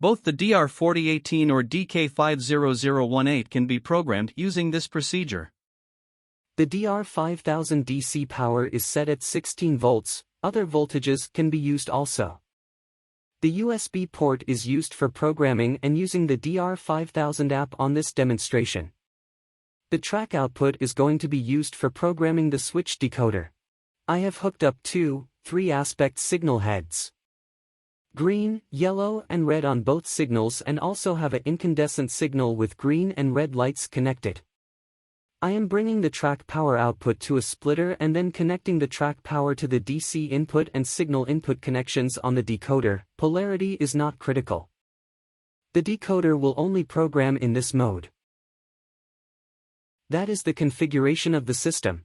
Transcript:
Both the DR4018 or DK50018 can be programmed using this procedure. The DR5000 DC power is set at 16 volts, other voltages can be used also. The USB port is used for programming and using the DR5000 app on this demonstration. The track output is going to be used for programming the switch decoder. I have hooked up two 3-aspect signal heads. Green, yellow and red on both signals, and also have an incandescent signal with green and red lights connected. I am bringing the track power output to a splitter and then connecting the track power to the DC input and signal input connections on the decoder. Polarity is not critical. The decoder will only program in this mode. That is the configuration of the system.